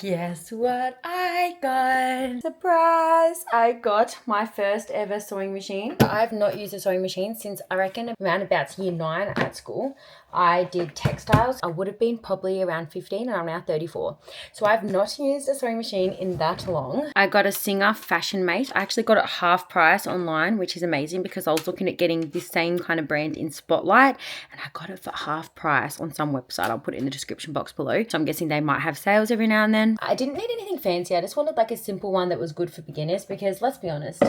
Guess what I got? Surprise! I got my first ever sewing machine. I've not used a sewing machine since I reckon around about year 9 at school. I did textiles. I would have been probably around 15 and I'm now 34. So I've not used a sewing machine in that long. I got a Singer Fashion Mate. I actually got it half price online, which is amazing because I was looking at getting this same kind of brand in Spotlight and I got it for half price on some website. I'll put it in the description box below. So I'm guessing they might have sales every now and then. I didn't need anything fancy. I just wanted like a simple one that was good for beginners because let's be honest,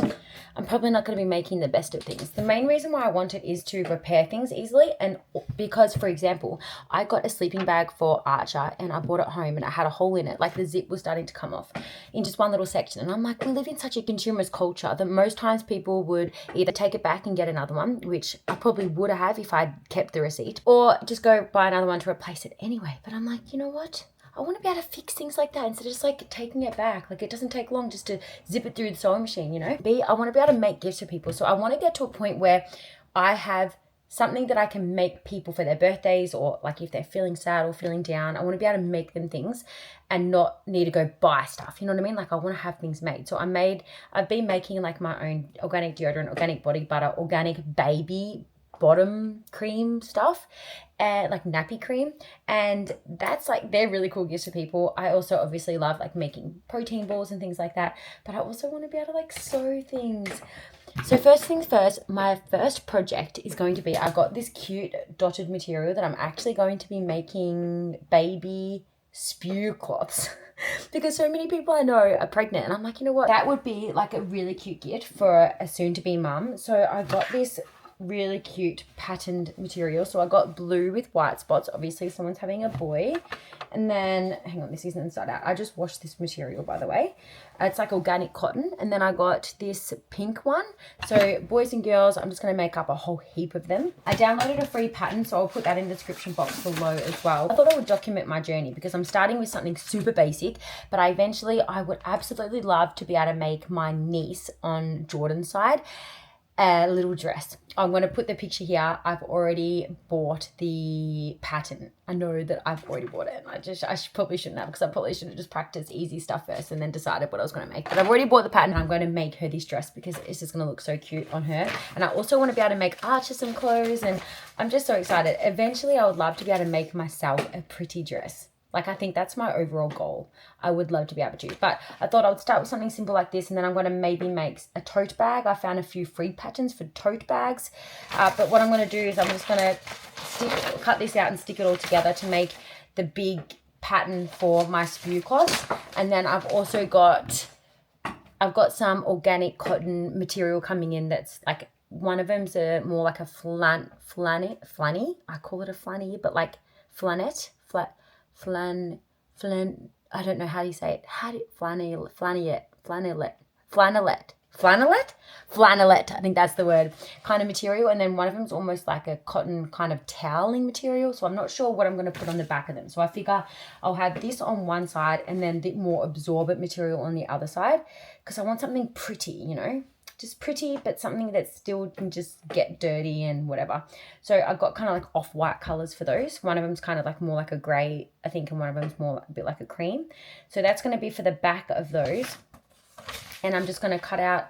I'm probably not going to be making the best of things. The main reason why I want it is to repair things easily, and because, for example, I got a sleeping bag for Archer and I brought it home and it had a hole in it, like the zip was starting to come off in just one little section. And I'm like, we live in such a consumerist culture that most times people would either take it back and get another one, which I probably would have if I'd kept the receipt, or just go buy another one to replace it anyway. But I'm like, you know what? I want to be able to fix things like that instead of just like taking it back. Like it doesn't take long just to zip it through the sewing machine, you know? I want to be able to make gifts for people. So I want to get to a point where I have something that I can make people for their birthdays, or like if they're feeling sad or feeling down, I want to be able to make them things and not need to go buy stuff. You know what I mean? Like I want to have things made. So I've been making like my own organic deodorant, organic body butter, organic baby bottom cream stuff, and like nappy cream, and that's like, they're really cool gifts for people. I also obviously love like making protein balls and things like that, but I also want to be able to like sew things. So first things first, my first project is going to be, I got this cute dotted material that I'm actually going to be making baby spew cloths because so many people I know are pregnant, and I'm like, you know what, that would be like a really cute gift for a soon-to-be mum. So I got this really cute patterned material. So I got blue with white spots. Obviously someone's having a boy. And then, hang on, this isn't inside out. I just washed this material, by the way. It's like organic cotton. And then I got this pink one. So boys and girls, I'm just going to make up a whole heap of them. I downloaded a free pattern, so I'll put that in the description box below as well. I thought I would document my journey because I'm starting with something super basic, but I would absolutely love to be able to make my niece on Jordan's side a little dress. I'm going to put the picture here. I've already bought the pattern. I know that I've already bought it. Probably shouldn't have, because I probably should have just practiced easy stuff first and then decided what I was going to make. But I've already bought the pattern. I'm going to make her this dress because it's just going to look so cute on her. And I also want to be able to make Archer some clothes, and I'm just so excited. Eventually, I would love to be able to make myself a pretty dress. Like, I think that's my overall goal. I would love to be able to. But I thought I would start with something simple like this, and then I'm going to maybe make a tote bag. I found a few free patterns for tote bags. But what I'm going to do is I'm just going to cut this out and stick it all together to make the big pattern for my spew cloth. And then I've also got some organic cotton material coming in that's like, one of them's more like a flanny. I call it a flanny, but like flannette. I don't know how you say it. Flannelette, I think that's the word, kind of material. And then one of them's almost like a cotton kind of toweling material. So I'm not sure what I'm going to put on the back of them. So I figure I'll have this on one side and then the more absorbent material on the other side, because I want something pretty, you know, just pretty, but something that still can just get dirty and whatever. So I've got kind of like off-white colors for those. One of them's kind of like more like a gray, I think, and one of them's more a bit like a cream. So that's going to be for the back of those. And I'm just going to cut out,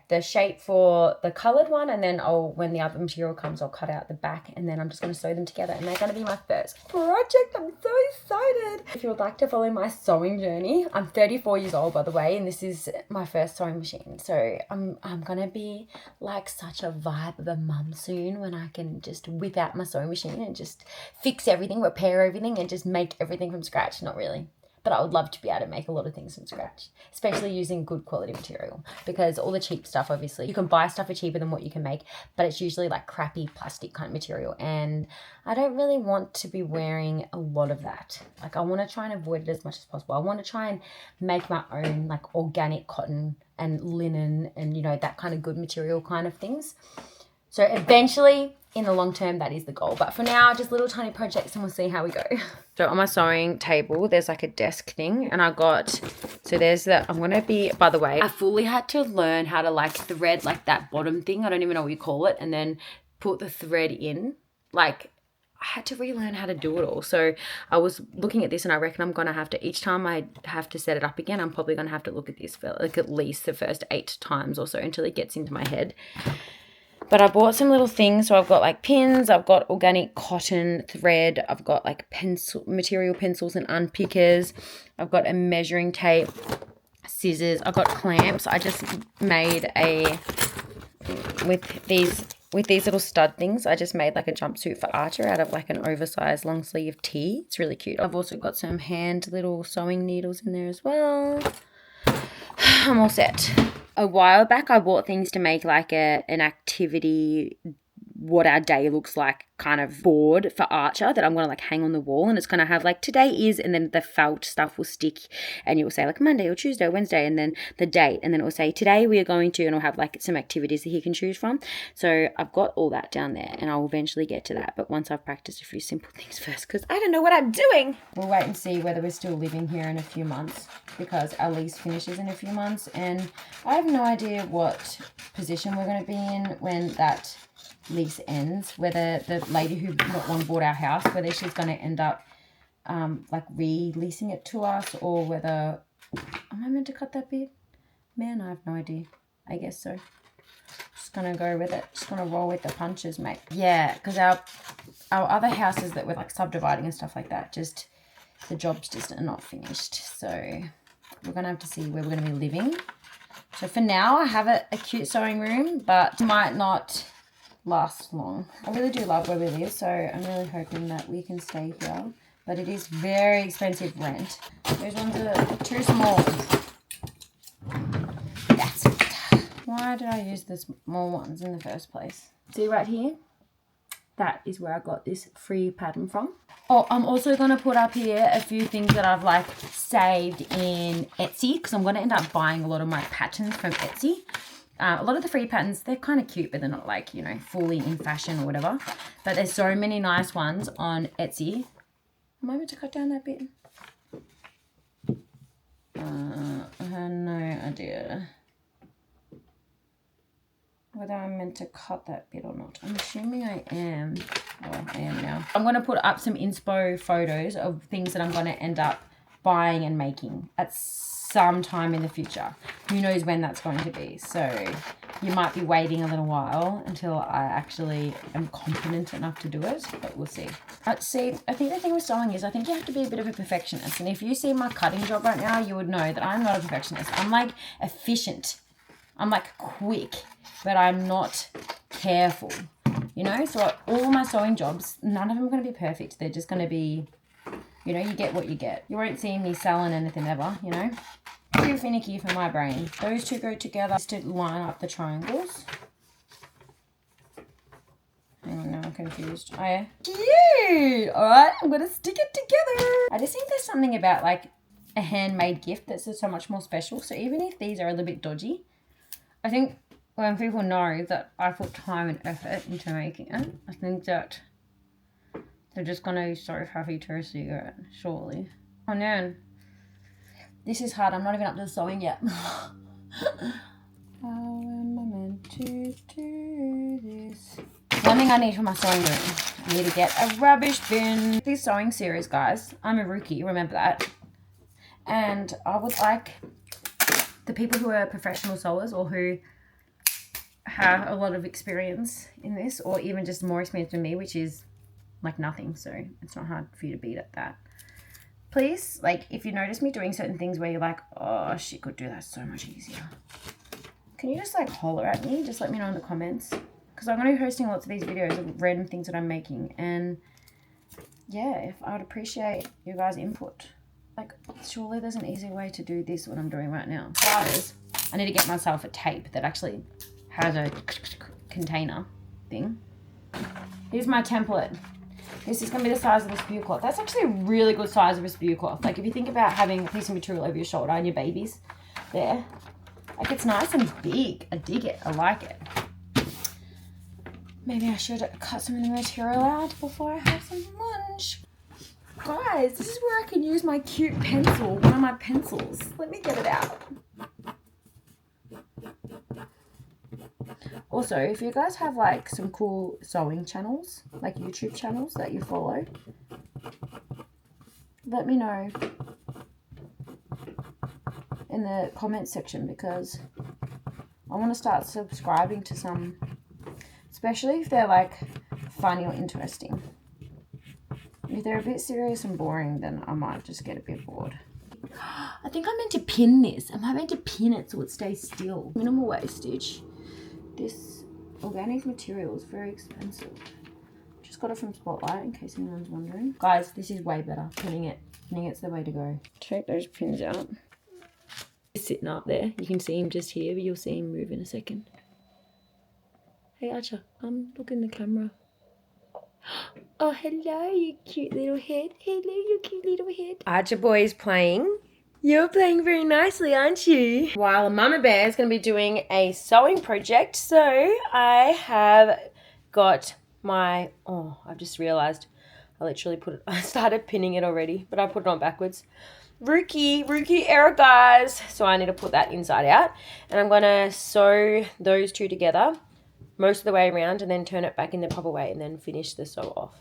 the shape for the colored one, and then when the other material comes, I'll cut out the back, and then I'm just going to sew them together, and they're going to be my first project. I'm so excited. If you would like to follow my sewing journey, I'm 34 years old, by the way, and this is my first sewing machine. So I'm going to be like such a vibe of a mum soon, when I can just whip out my sewing machine and just fix everything, repair everything, and just make everything from scratch. Not really. But I would love to be able to make a lot of things from scratch, especially using good quality material, because all the cheap stuff, obviously, you can buy stuff for cheaper than what you can make, but it's usually like crappy plastic kind of material. And I don't really want to be wearing a lot of that. Like, I want to try and avoid it as much as possible. I want to try and make my own like organic cotton and linen and, you know, that kind of good material kind of things. So eventually, in the long term, that is the goal. But for now, just little tiny projects, and we'll see how we go. So on my sewing table, there's like a desk thing, and I'm going to be, by the way, I fully had to learn how to like thread like that bottom thing. I don't even know what you call it. And then put the thread in. Like, I had to relearn how to do it all. So I was looking at this and I reckon I'm going to have to, each time I have to set it up again, I'm probably going to have to look at this for like at least the first 8 times or so until it gets into my head. But I bought some little things. So I've got like pins, I've got organic cotton thread, I've got like material pencils and unpickers, I've got a measuring tape, scissors, I've got clamps. I just made with these little stud things, I just made like a jumpsuit for Archer out of like an oversized long sleeve tee. It's really cute. I've also got some hand little sewing needles in there as well. I'm all set. A while back I bought things to make like an activity, what our day looks like kind of board for Archer that I'm going to like hang on the wall, and it's going to have like today is, and then the felt stuff will stick and you'll say like Monday or Tuesday or Wednesday and then the date, and then it will say today we are going to, and it'll have like some activities that he can choose from. So I've got all that down there and I'll eventually get to that, but once I've practiced a few simple things first because I don't know what I'm doing. We'll wait and see whether we're still living here in a few months because our lease finishes in a few months, and I have no idea what position we're going to be in when that lease ends, whether the lady who bought our house, whether she's going to end up like re-leasing it to us, or whether, am I meant to cut that bit? Man, I have no idea. I guess so. Just going to go with it. Just going to roll with the punches, mate. Yeah, because our other houses that we're like subdividing and stuff like that, just the jobs just are not finished. So we're going to have to see where we're going to be living. So for now, I have a cute sewing room, but might not last long. I really do love where we live, so I'm really hoping that we can stay here, but it is very expensive rent. Those ones are too small. That's it. Why did I use the small ones in the first place? See right here? That is where I got this free pattern from. Oh, I'm also going to put up here a few things that I've like saved in Etsy, because I'm going to end up buying a lot of my patterns from Etsy. A lot of the free patterns, they're kind of cute, but they're not like, you know, fully in fashion or whatever. But there's so many nice ones on Etsy. Am I meant to cut down that bit? I have no idea whether I'm meant to cut that bit or not. I'm assuming I am. Oh, I am now. I'm going to put up some inspo photos of things that I'm going to end up buying and making at some time in the future. Who knows when that's going to be. So you might be waiting a little while until I actually am confident enough to do it, but we'll see. See, I think the thing with sewing is I think you have to be a bit of a perfectionist. And if you see my cutting job right now, you would know that I'm not a perfectionist. I'm like efficient. I'm like quick, but I'm not careful. You know, so all my sewing jobs, none of them are going to be perfect. They're just going to be, you know, you get what you get. You won't see me selling anything ever, you know. Too finicky for my brain. Those two go together just to line up the triangles. Hang on, now I'm confused. Oh, yeah. Cute! Alright, I'm going to stick it together. I just think there's something about like a handmade gift that's just so much more special. So even if these are a little bit dodgy, I think when people know that I put time and effort into making it, I think that they're just going to be so happy to see it, surely. Oh, no. This is hard. I'm not even up to the sewing yet. How am I meant to do this? One thing I need for my sewing room, I need to get a rubbish bin. This sewing series, guys, I'm a rookie, remember that. And I would like the people who are professional sewers or who have a lot of experience in this, or even just more experience than me, which is like nothing, so it's not hard for you to beat at that. Please, like, if you notice me doing certain things where you're like, oh, she could do that so much easier, can you just like holler at me? Just let me know in the comments, because I'm going to be posting lots of these videos of random things that I'm making, and yeah, if I would appreciate your guys' input. Like, surely there's an easier way to do this, what I'm doing right now. Starters, I need to get myself a tape that actually has a container thing. Here's my template. This is going to be the size of a spew cloth. That's actually a really good size of a spew cloth. Like, if you think about having a piece of material over your shoulder and your babies there, like, it's nice and big. I dig it. I like it. Maybe I should cut some of the material out before I have some lunch. Guys, this is where I can use my cute pencil, one of my pencils. Let me get it out. Also, if you guys have like some cool sewing channels, like YouTube channels that you follow, let me know in the comment section, because I want to start subscribing to some, especially if they're like funny or interesting. If they're a bit serious and boring, then I might just get a bit bored. I think I'm meant to pin this. Am I meant to pin it so it stays still? Minimal wastage. This organic material is very expensive. Just got it from Spotlight in case anyone's wondering. Guys, this is way better. Pinning it. Pinning it's the way to go. Check those pins out. He's sitting up there. You can see him just here, but you'll see him move in a second. Hey Archer, look in the camera. Oh, hello, you cute little head. Hello, you cute little head. Archer boy is playing. You're playing very nicely, aren't you? While Mama Bear is going to be doing a sewing project. So I have got my, I've just realised I literally I started pinning it already, but I put it on backwards. Rookie error, guys. So I need to put that inside out. And I'm going to sew those two together most of the way around and then turn it back in the proper way and then finish the sew off.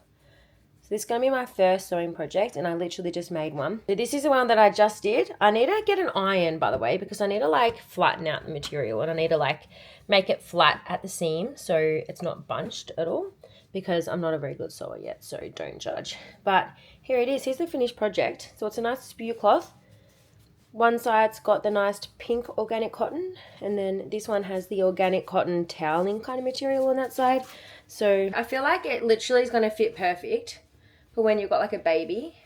So this is going to be my first sewing project, and I literally just made one. So this is the one that I just did. I need to get an iron, by the way, because I need to like flatten out the material, and I need to like make it flat at the seam so it's not bunched at all, because I'm not a very good sewer yet, so don't judge. But here it is. Here's the finished project. So it's a nice spew cloth. One side's got the nice pink organic cotton, and then this one has the organic cotton toweling kind of material on that side. So I feel like it literally is going to fit perfect for when you've got like a baby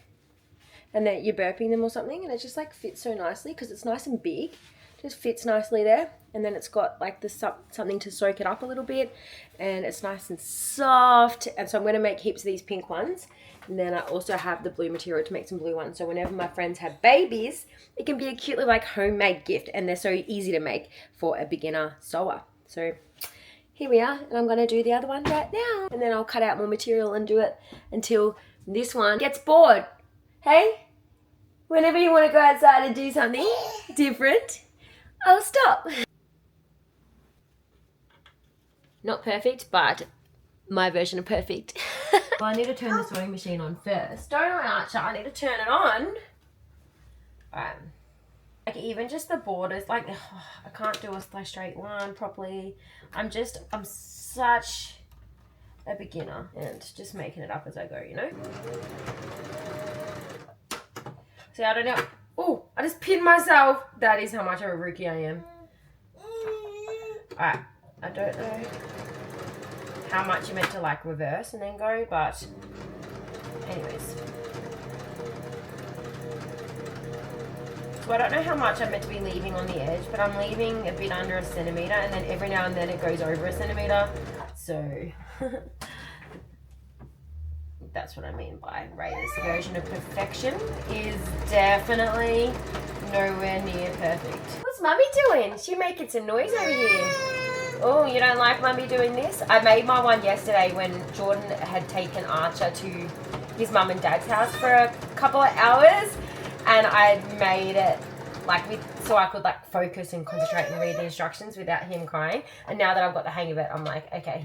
and then you're burping them or something, and it just like fits so nicely because it's nice and big. Just fits nicely there, and then it's got like this something to soak it up a little bit, and it's nice and soft. And so I'm going to make heaps of these pink ones, and then I also have the blue material to make some blue ones. So whenever my friends have babies, it can be a cute little like homemade gift, and they're so easy to make for a beginner sewer. So here we are, and I'm going to do the other one right now, and then I'll cut out more material and do it until this one gets bored. Hey, whenever you want to go outside and do something different, I'll stop. Not perfect, but my version of perfect. Well, I need to turn the sewing machine on first. Don't I, Archer? I need to turn it on. Alright. Like even just the borders, like I can't do a straight line properly. I'm such a beginner and just making it up as I go, you know? See, I don't know. Oh, I just pinned myself. That is how much of a rookie I am. Alright, I don't know how much you're meant to like reverse and then go, but anyways. So I don't know how much I'm meant to be leaving on the edge, but I'm leaving a bit under a centimetre, and then every now and then it goes over a centimetre. So that's what I mean by Ray's version of perfection is definitely nowhere near perfect. What's Mummy doing? She's making some noise over here. Oh, you don't like Mummy doing this? I made my one yesterday when Jordan had taken Archer to his mum and dad's house for a couple of hours, and I made it like so I could like focus and concentrate and read the instructions without him crying. And now that I've got the hang of it, I'm like, okay,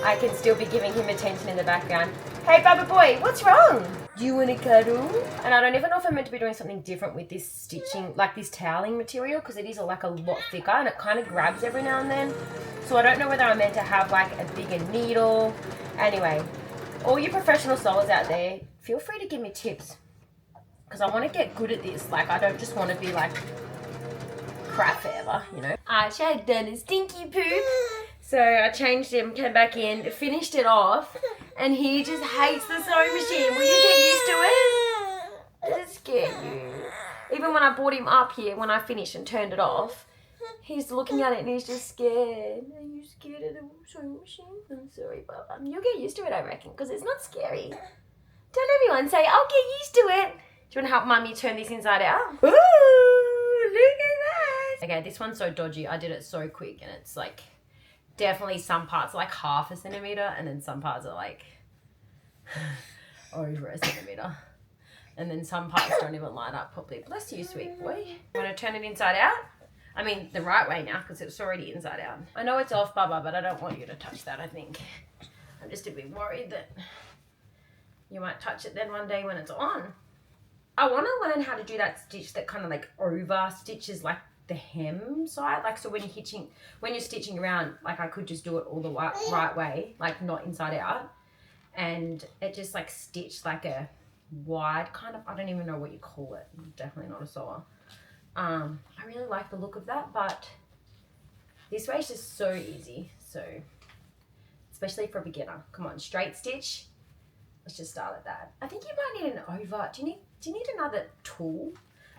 I can still be giving him attention in the background. Hey, Baba boy, what's wrong? Do you want to cuddle? And I don't even know if I'm meant to be doing something different with this stitching, like this toweling material, because it is like a lot thicker and it kind of grabs every now and then. So I don't know whether I'm meant to have like a bigger needle. Anyway, all you professional sewers out there, feel free to give me tips, because I want to get good at this. Like, I don't just want to be like crap forever, you know. Archie had done a stinky poop, so I changed him, came back in, finished it off, and he just hates the sewing machine. Will you get used to it? Does it scare you? Even when I brought him up here, when I finished and turned it off, he's looking at it and he's just scared. Are you scared of the sewing machine? I'm sorry, Baba. You'll get used to it, I reckon, because it's not scary. Tell everyone, say, I'll get used to it. Do you want to help Mummy turn this inside out? Ooh, look at that. Okay, this one's so dodgy. I did it so quick, and it's like definitely some parts are like half a centimetre, and then some parts are like over a centimetre. And then some parts don't even line up properly. Bless you, sweet boy. You want to turn it inside out? I mean, the right way now because it's already inside out. I know it's off, Bubba, but I don't want you to touch that, I think. I'm just a bit worried that you might touch it then one day when it's on. I want to learn how to do that stitch that kind of like over stitches like the hem side. Like, so when you're stitching around, like I could just do it all the right way, like not inside out. And it just like stitched like a wide kind of, I don't even know what you call it. Definitely not a sewer. I really like the look of that, but this way is just so easy. So, especially for a beginner. Come on, straight stitch. Let's just start at that. I think you might need an over. Do you need another tool?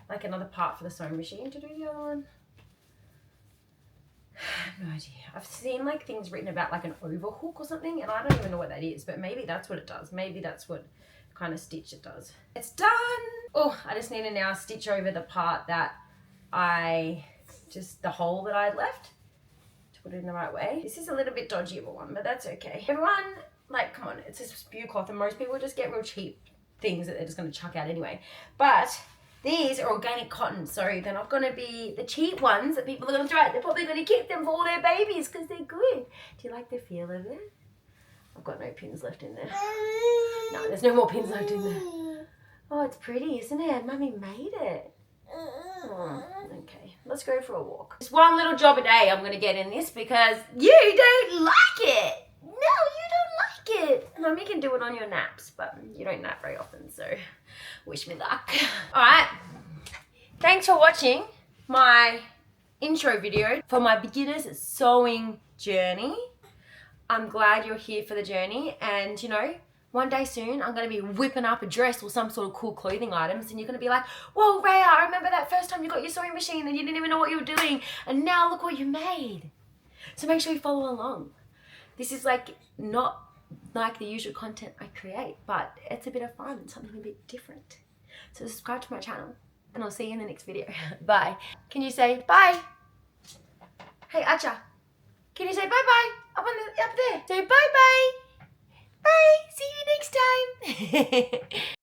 Like another part for the sewing machine to do the other one? I have no idea. I've seen like things written about like an overhook or something, and I don't even know what that is, but maybe that's what it does. Maybe that's what kind of stitch it does. It's done. Oh, I just need to now stitch over the part that the hole that I had left to put it in the right way. This is a little bit dodgy of a one, but that's okay. Everyone, like, come on, it's a spew cloth, and most people just get real cheap things that they're just going to chuck out anyway. But these are organic cotton, so they're not going to be the cheap ones that people are going to throw out. They're probably going to keep them for all their babies because they're good. Do you like the feel of it? I've got no pins left in there. No, there's no more pins left in there. Oh, it's pretty, isn't it? Mummy made it. Oh, okay, let's go for a walk. Just one little job a day I'm going to get in this because you don't like it. No, you don't like it. Mummy can do it on your naps, but you don't nap very often, so wish me luck. Alright, thanks for watching my intro video for my beginner's sewing journey. I'm glad you're here for the journey, and you know, one day soon I'm going to be whipping up a dress or some sort of cool clothing items, and you're going to be like, whoa, Rhea, I remember that first time you got your sewing machine and you didn't even know what you were doing, and now look what you made. So make sure you follow along. This is like not like the usual content I create, but it's a bit of fun and something a bit different. So subscribe to my channel, and I'll see you in the next video. Bye. Can you say bye? Hey, Acha. Can you say bye-bye? Up there. Say bye-bye. Bye. See you next time.